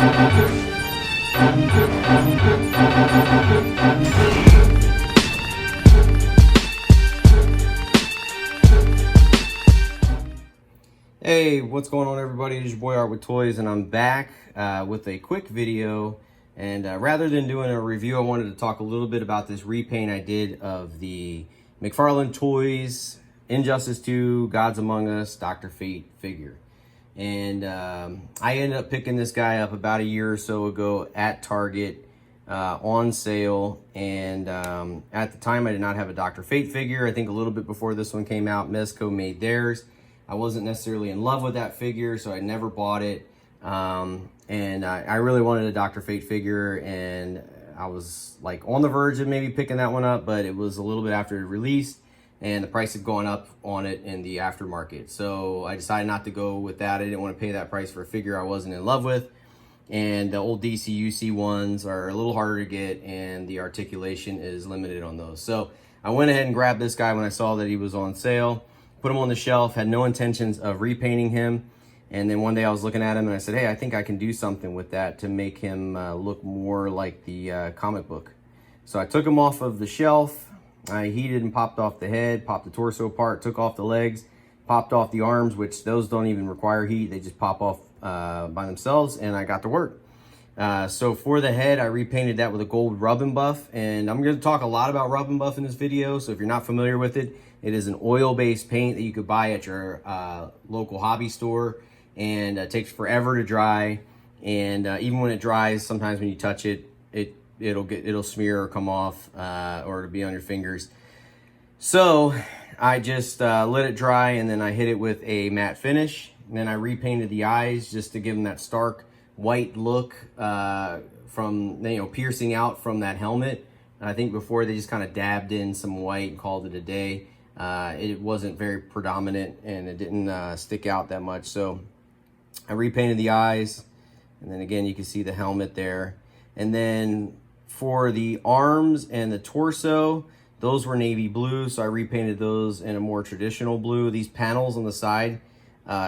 Hey, what's going on, everybody? It's your boy Art with Toys, and I'm back with a quick video. And rather than doing a review, I wanted to talk a little bit about this repaint I did of the Mcfarlane Toys Injustice 2 Gods Among Us Dr. Fate figure. And I ended up picking this guy up about a year or so ago at Target on sale. And at the time, I did not have a Dr. Fate figure. I think a little bit before this one came out, Mezco made theirs. I wasn't necessarily in love with that figure, so I never bought it. And I really wanted a Dr. Fate figure, and I was like on the verge of maybe picking that one up, but it was a little bit after it released, and the price had gone up on it in the aftermarket. So I decided not to go with that. I didn't want to pay that price for a figure I wasn't in love with. And the old DC ones are a little harder to get, and the articulation is limited on those. So I went ahead and grabbed this guy when I saw that he was on sale. Put him on the shelf, had no intentions of repainting him. And then one day I was looking at him and I said, hey, I think I can do something with that to make him look more like the comic book. So I took him off of the shelf. I heated and popped off the head, popped the torso apart, took off the legs, popped off the arms, which those don't even require heat. They just pop off by themselves, and I got to work. So for the head, I repainted that with a gold rub and buff. And I'm going to talk a lot about rub and buff in this video. So if you're not familiar with it, it is an oil-based paint that you could buy at your local hobby store, and it takes forever to dry. And even when it dries, sometimes when you touch it, it'll smear or come off, or it'll be on your fingers. So I just let it dry, and then I hit it with a matte finish. And then I repainted the eyes just to give them that stark white look from, piercing out from that helmet. And I think before they just kind of dabbed in some white and called it a day. It wasn't very predominant, and it didn't stick out that much. So I repainted the eyes, and then again you can see the helmet there. And then for the arms and the torso, those were navy blue, so I repainted those in a more traditional blue. These panels on the side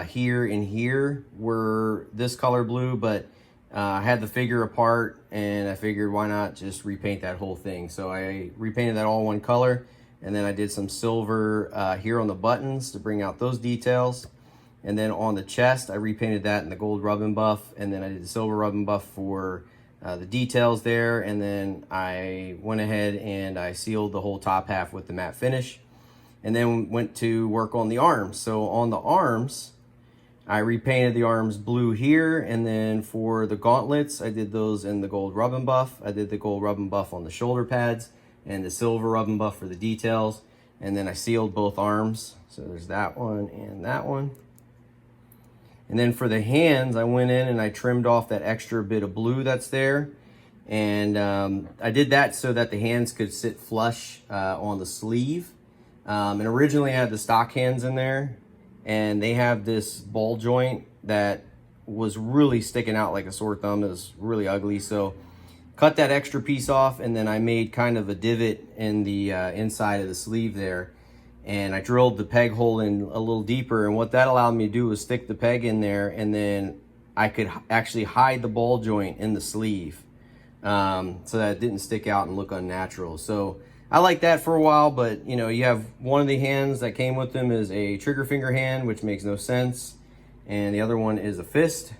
here and here were this color blue, but I had the figure apart, and I figured why not just repaint that whole thing. So I repainted that all one color. And then I did some silver here on the buttons to bring out those details. And then on the chest, I repainted that in the gold rub and buff. And then I did the silver rub and buff for the details there. And then I went ahead and I sealed the whole top half with the matte finish. And then went to work on the arms. So on the arms, I repainted the arms blue here. And then for the gauntlets, I did those in the gold rub and buff. I did the gold rub and buff on the shoulder pads, and the silver rub and buff for the details. And then I sealed both arms. So there's that one and that one. And then for the hands, I went in and I trimmed off that extra bit of blue that's there. And I did that so that the hands could sit flush on the sleeve. And originally I had the stock hands in there, and they have this ball joint that was really sticking out like a sore thumb. It was really ugly. So cut that extra piece off, and then I made kind of a divot in the inside of the sleeve there. And I drilled the peg hole in a little deeper, and what that allowed me to do was stick the peg in there, and then I could actually hide the ball joint in the sleeve so that it didn't stick out and look unnatural. So I liked that for a while, but you have one of the hands that came with them is a trigger finger hand, which makes no sense, and the other one is a fist.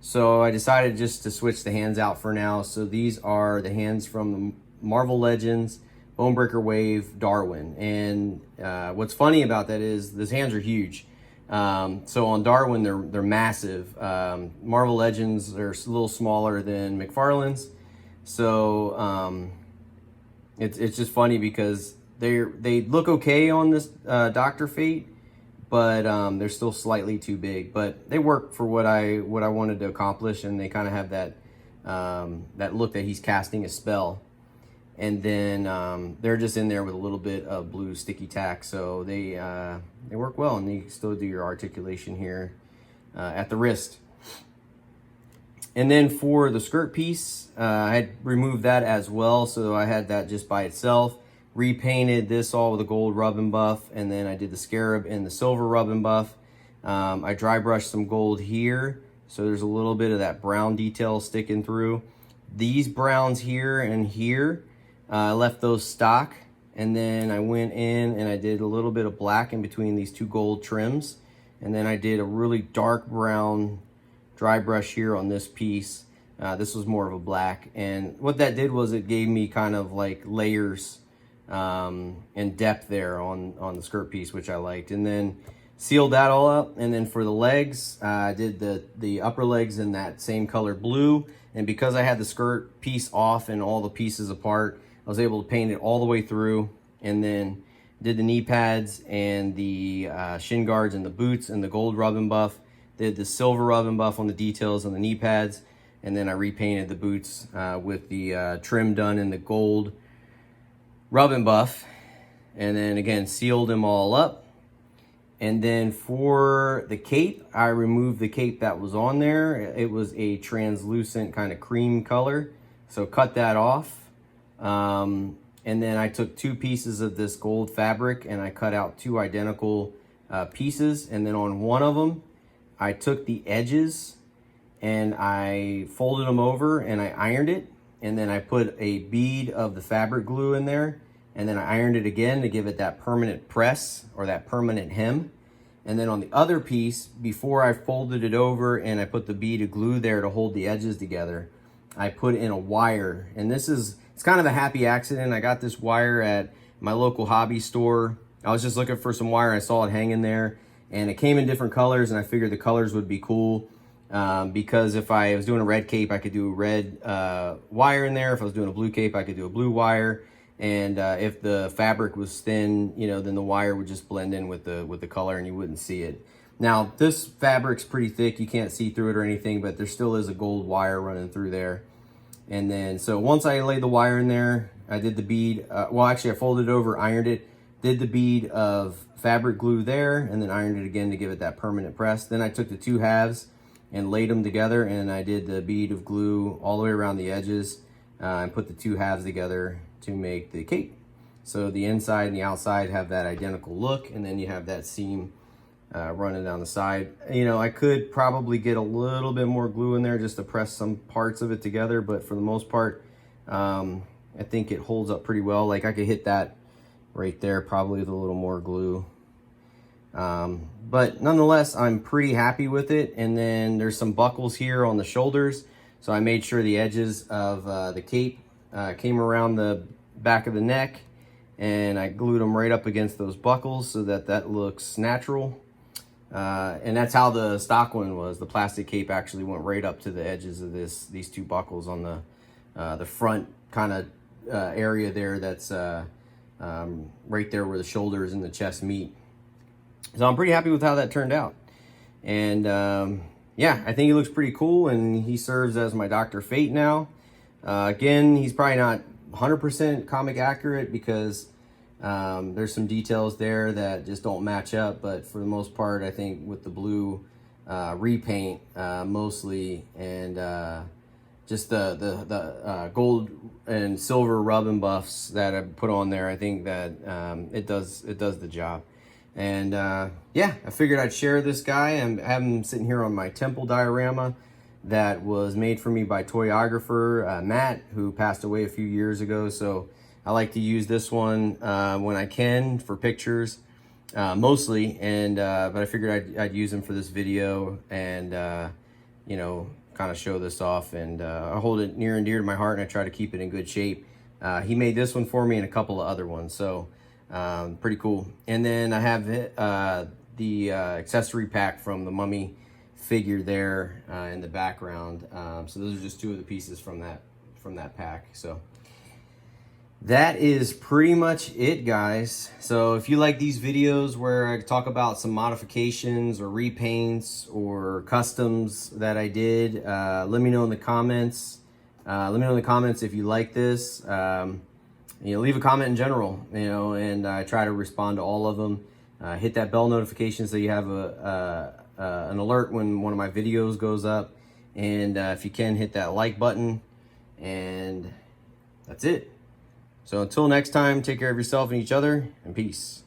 So I decided just to switch the hands out for now. So these are the hands from the Marvel Legends Bonebreaker Wave Darwin. And what's funny about that is these hands are huge. So on Darwin, they're massive. Marvel Legends are a little smaller than Mcfarlane's. So it's just funny because they look okay on this Dr. Fate, but they're still slightly too big. But they work for what I wanted to accomplish, and they kind of have that look that he's casting a spell. And then they're just in there with a little bit of blue sticky tack, so they work well, and you can still do your articulation here at the wrist. And then for the skirt piece, I had removed that as well, so I had that just by itself. Repainted this all with a gold rub and buff, and then I did the scarab and the silver rub and buff. I dry brushed some gold here, So there's a little bit of that brown detail sticking through. These browns here and here, I left those stock. And then I went in and I did a little bit of black in between these two gold trims. And then I did a really dark brown dry brush here on this piece. This was more of a black. And what that did was it gave me kind of like layers and depth there on the skirt piece, which I liked. And then sealed that all up. And then for the legs, I did the upper legs in that same color blue. And because I had the skirt piece off and all the pieces apart, I was able to paint it all the way through, and then did the knee pads and the shin guards and the boots and the gold rub and buff. Did the silver rub and buff on the details on the knee pads, and then I repainted the boots with the trim done in the gold rub and buff, and then again sealed them all up. And then for the cape, I removed the cape that was on there. It was a translucent kind of cream color, so cut that off. And then I took two pieces of this gold fabric and I cut out two identical pieces. And then on one of them, I took the edges and I folded them over and I ironed it. And then I put a bead of the fabric glue in there. And then I ironed it again to give it that permanent press or that permanent hem. And then on the other piece, before I folded it over and I put the bead of glue there to hold the edges together, I put in a wire. And it's kind of a happy accident. I got this wire at my local hobby store. I was just looking for some wire. I saw it hanging there and it came in different colors, and I figured the colors would be cool because if I was doing a red cape, I could do a red wire in there. If I was doing a blue cape, I could do a blue wire. And if the fabric was thin, you know, then the wire would just blend in with the color and you wouldn't see it. Now, this fabric's pretty thick. You can't see through it or anything, but there still is a gold wire running through there. And then, so once I laid the wire in there, I did the bead. Well, actually, I folded it over, ironed it, did the bead of fabric glue there, and then ironed it again to give it that permanent press. Then I took the two halves and laid them together, and I did the bead of glue all the way around the edges and put the two halves together to make the cape. So the inside and the outside have that identical look, and then you have that seam running down the side. You know, I could probably get a little bit more glue in there just to press some parts of it together, but for the most part, I think it holds up pretty well. Like I could hit that right there probably with a little more glue. But nonetheless, I'm pretty happy with it. And then there's some buckles here on the shoulders. So I made sure the edges of the cape came around the back of the neck, and I glued them right up against those buckles so that that looks natural. And that's how the stock one was. The plastic cape actually went right up to the edges of these two buckles on the front kind of area there. That's right there where the shoulders and the chest meet. So I'm pretty happy with how that turned out. And yeah, I think he looks pretty cool, and he serves as my Dr. Fate now. Again, he's probably not 100% comic accurate because there's some details there that just don't match up, but for the most part, I think with the blue repaint mostly, and just the gold and silver rub and buffs that I put on there, I think that it does the job. And yeah, I figured I'd share this guy. I have him sitting here on my temple diorama that was made for me by toyographer Matt, who passed away a few years ago. So I like to use this one when I can for pictures, mostly. And but I figured I'd use him for this video and you know, kind of show this off. And I hold it near and dear to my heart, and I try to keep it in good shape. He made this one for me and a couple of other ones, so pretty cool. And then I have the accessory pack from the mummy figure there in the background. So those are just two of the pieces from that pack. So that is pretty much it, guys. So if you like these videos where I talk about some modifications or repaints or customs that I did, let me know in the comments. Let me know in the comments if you like this. You know, leave a comment in general, you know, and I try to respond to all of them. Hit that bell notification so you have an alert when one of my videos goes up. And if you can, hit that like button. And that's it. So until next time, take care of yourself and each other, and peace.